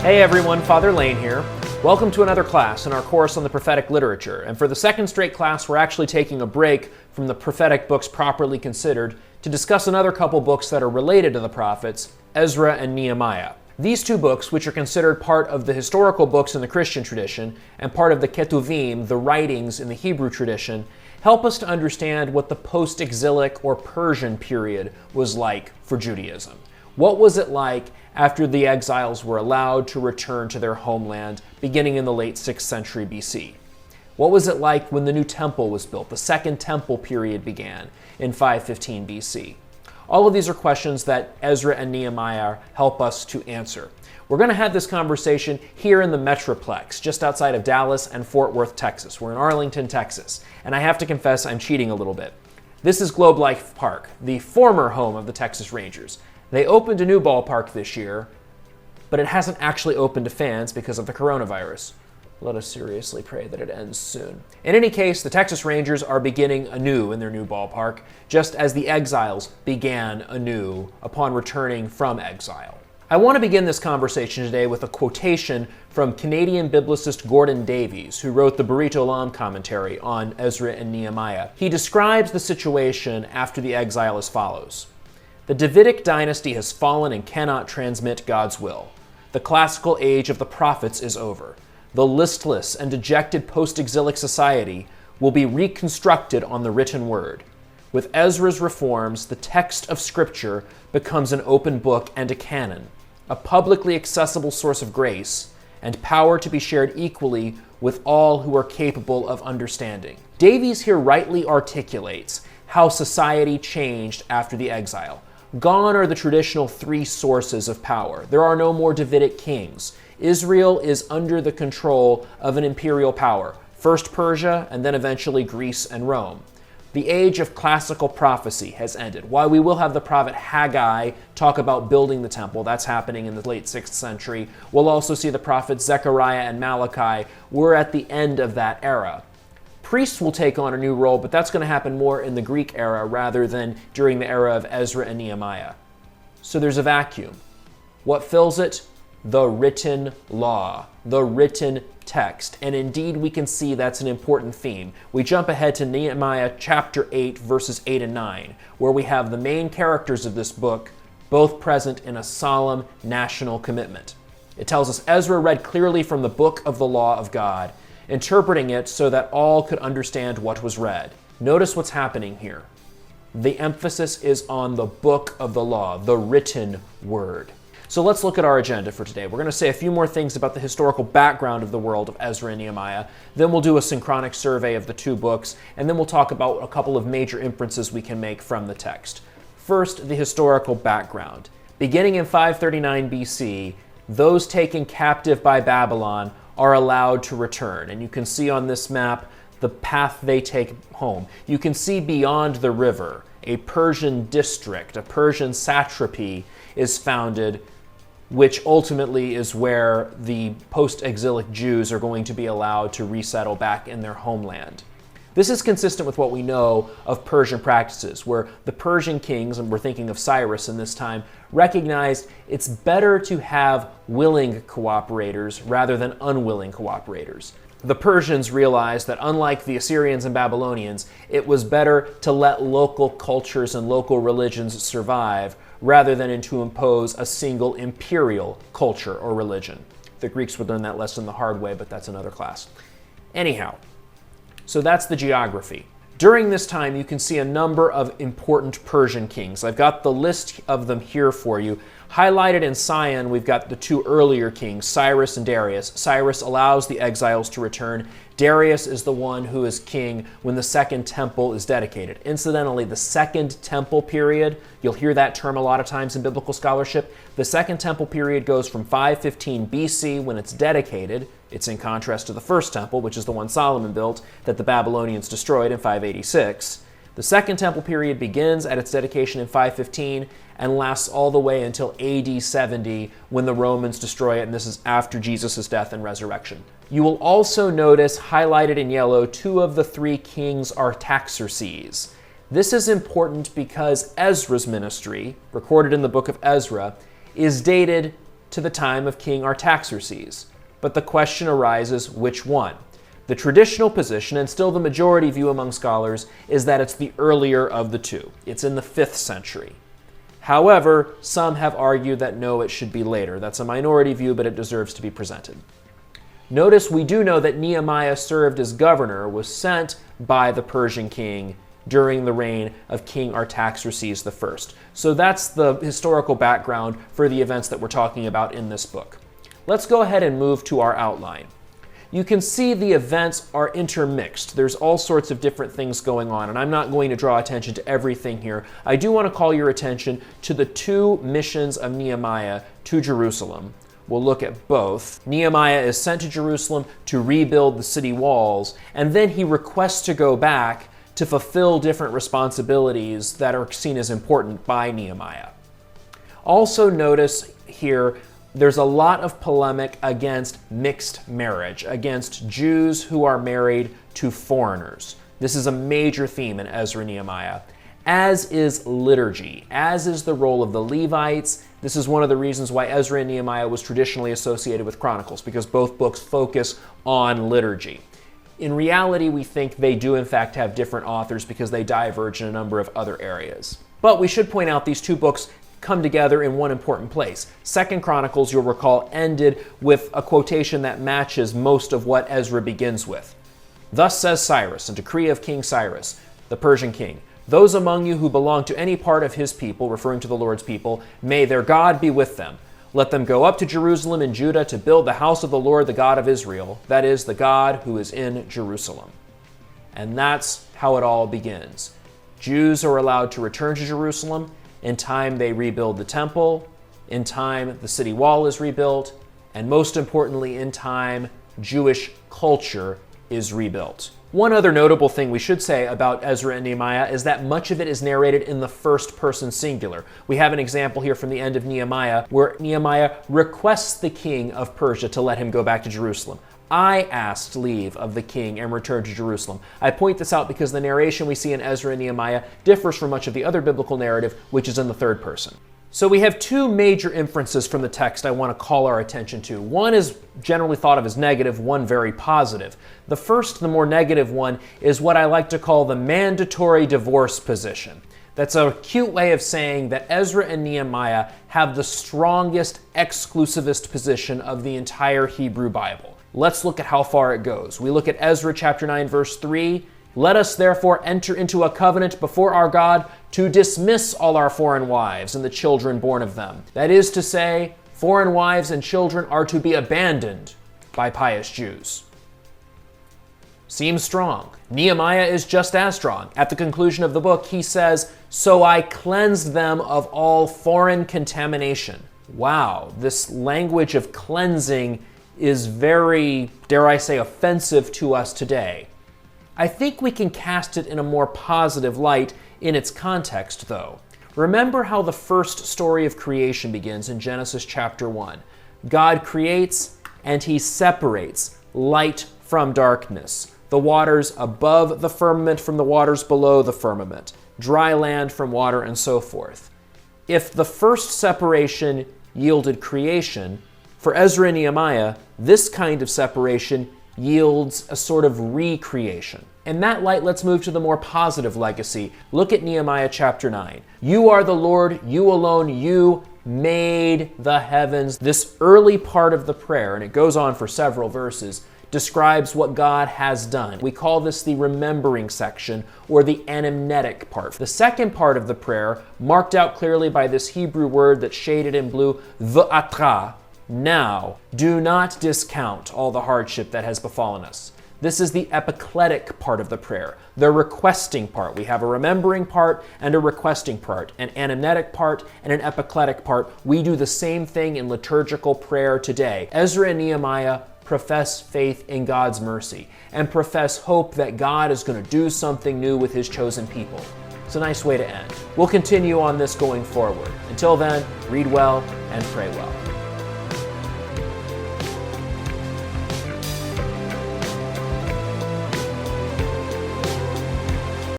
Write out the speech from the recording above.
Hey everyone, Father Lane here. Welcome to another class in our course on the prophetic literature. And for the second straight class, we're actually taking a break from the prophetic books properly considered to discuss another couple books that are related to the prophets, Ezra and Nehemiah. These two books, which are considered part of the historical books in the Christian tradition and part of the Ketuvim, the writings in the Hebrew tradition, help us to understand what the post-exilic or Persian period was like for Judaism. What was it like after the exiles were allowed to return to their homeland beginning in the late 6th century BC? What was it like when the new temple was built? The Second Temple period began in 515 BC. All of these are questions that Ezra and Nehemiah help us to answer. We're going to have this conversation here in the Metroplex, just outside of Dallas and Fort Worth, Texas. We're in Arlington, Texas, and I have to confess I'm cheating a little bit. This is Globe Life Park, the former home of the Texas Rangers. They opened a new ballpark this year, but it hasn't actually opened to fans because of the coronavirus. Let us seriously pray that it ends soon. In any case, the Texas Rangers are beginning anew in their new ballpark, just as the exiles began anew upon returning from exile. I want to begin this conversation today with a quotation from Canadian biblicist Gordon Davies, who wrote the Brit Olam commentary on Ezra and Nehemiah. He describes the situation after the exile as follows. The Davidic dynasty has fallen and cannot transmit God's will. The classical age of the prophets is over. The listless and dejected post-exilic society will be reconstructed on the written word. With Ezra's reforms, the text of Scripture becomes an open book and a canon, a publicly accessible source of grace, and power to be shared equally with all who are capable of understanding. Davies here rightly articulates how society changed after the exile. Gone are the traditional three sources of power. There are no more Davidic kings. Israel is under the control of an imperial power, first Persia and then eventually Greece and Rome. The age of classical prophecy has ended. While we will have the prophet Haggai talk about building the temple, that's happening in the late 6th century, we'll also see the prophets Zechariah and Malachi. We're at the end of that era. Priests will take on a new role, but that's going to happen more in the Greek era rather than during the era of Ezra and Nehemiah. So there's a vacuum. What fills it? The written law, the written text. And indeed, we can see that's an important theme. We jump ahead to Nehemiah chapter 8, verses 8 and 9, where we have the main characters of this book both present in a solemn national commitment. It tells us Ezra read clearly from the book of the law of God, interpreting it so that all could understand what was read. Notice what's happening here. The emphasis is on the book of the law, the written word. So let's look at our agenda for today. We're going to say a few more things about the historical background of the world of Ezra and Nehemiah. Then we'll do a synchronic survey of the two books, and then we'll talk about a couple of major inferences we can make from the text. First, the historical background. Beginning in 539 BC, those taken captive by Babylon are allowed to return. And you can see on this map the path they take home. You can see beyond the river, a Persian district, a Persian satrapy is founded, which ultimately is where the post-exilic Jews are going to be allowed to resettle back in their homeland. This is consistent with what we know of Persian practices, where the Persian kings, and we're thinking of Cyrus in this time, recognized it's better to have willing cooperators rather than unwilling cooperators. The Persians realized that unlike the Assyrians and Babylonians, it was better to let local cultures and local religions survive rather than to impose a single imperial culture or religion. The Greeks would learn that lesson the hard way, but that's another class. Anyhow, so that's the geography. During this time, you can see a number of important Persian kings. I've got the list of them here for you. Highlighted in cyan, we've got the two earlier kings, Cyrus and Darius. Cyrus allows the exiles to return. Darius is the one who is king when the Second Temple is dedicated. Incidentally, the Second Temple period, you'll hear that term a lot of times in biblical scholarship. The Second Temple period goes from 515 BC when it's dedicated. It's in contrast to the First Temple, which is the one Solomon built that the Babylonians destroyed in 586. The Second Temple period begins at its dedication in 515 and lasts all the way until AD 70 when the Romans destroy it, and this is after Jesus' death and resurrection. You will also notice highlighted in yellow, two of the three kings are Artaxerxes. This is important because Ezra's ministry, recorded in the book of Ezra, is dated to the time of King Artaxerxes. But the question arises, which one? The traditional position, and still the majority view among scholars, is that it's the earlier of the two. It's in the 5th century. However, some have argued that no, it should be later. That's a minority view, but it deserves to be presented. Notice we do know that Nehemiah served as governor, was sent by the Persian king during the reign of King Artaxerxes I. So that's the historical background for the events that we're talking about in this book. Let's go ahead and move to our outline. You can see the events are intermixed. There's all sorts of different things going on, and I'm not going to draw attention to everything here. I do want to call your attention to the 2 missions of Nehemiah to Jerusalem. We'll look at both. Nehemiah is sent to Jerusalem to rebuild the city walls, and then he requests to go back to fulfill different responsibilities that are seen as important by Nehemiah. Also notice here, there's a lot of polemic against mixed marriage, against Jews who are married to foreigners. This is a major theme in Ezra and Nehemiah, as is liturgy, as is the role of the Levites. This is one of the reasons why Ezra and Nehemiah was traditionally associated with Chronicles, because both books focus on liturgy. In reality, we think they do in fact have different authors because they diverge in a number of other areas. But we should point out these 2 books come together in one important place. 2 Chronicles, you'll recall, ended with a quotation that matches most of what Ezra begins with. Thus says Cyrus, a decree of King Cyrus, the Persian king, those among you who belong to any part of his people, referring to the Lord's people, may their God be with them. Let them go up to Jerusalem and Judah to build the house of the Lord, the God of Israel, that is, the God who is in Jerusalem. And that's how it all begins. Jews are allowed to return to Jerusalem. In time, they rebuild the temple. In time, the city wall is rebuilt. And most importantly, in time, Jewish culture is rebuilt. One other notable thing we should say about Ezra and Nehemiah is that much of it is narrated in the first person singular. We have an example here from the end of Nehemiah where Nehemiah requests the king of Persia to let him go back to Jerusalem. I asked leave of the king and returned to Jerusalem. I point this out because the narration we see in Ezra and Nehemiah differs from much of the other biblical narrative, which is in the 3rd person. So we have 2 major inferences from the text I want to call our attention to. One is generally thought of as negative, one very positive. The first, the more negative one, is what I like to call the mandatory divorce position. That's a cute way of saying that Ezra and Nehemiah have the strongest exclusivist position of the entire Hebrew Bible. Let's look at how far it goes. We look at Ezra chapter 9, verse 3. Let us therefore enter into a covenant before our God to dismiss all our foreign wives and the children born of them. That is to say, foreign wives and children are to be abandoned by pious Jews. Seems strong. Nehemiah is just as strong. At the conclusion of the book, he says, "So I cleansed them of all foreign contamination." Wow, this language of cleansing is very, dare I say, offensive to us today. I think we can cast it in a more positive light in its context, though. Remember how the first story of creation begins in Genesis chapter 1. God creates and he separates light from darkness, the waters above the firmament from the waters below the firmament, dry land from water, and so forth. If the first separation yielded creation, for Ezra and Nehemiah, this kind of separation yields a sort of recreation. In that light, let's move to the more positive legacy. Look at Nehemiah chapter 9. You are the Lord, you alone, you made the heavens. This early part of the prayer, and it goes on for several verses, describes what God has done. We call this the remembering section, or the anamnetic part. The second part of the prayer, marked out clearly by this Hebrew word that's shaded in blue, v'atra, now, do not discount all the hardship that has befallen us. This is the epicletic part of the prayer, the requesting part. We have a remembering part and a requesting part, an anamnetic part and an epicletic part. We do the same thing in liturgical prayer today. Ezra and Nehemiah profess faith in God's mercy and profess hope that God is going to do something new with his chosen people. It's a nice way to end. We'll continue on this going forward. Until then, read well and pray well.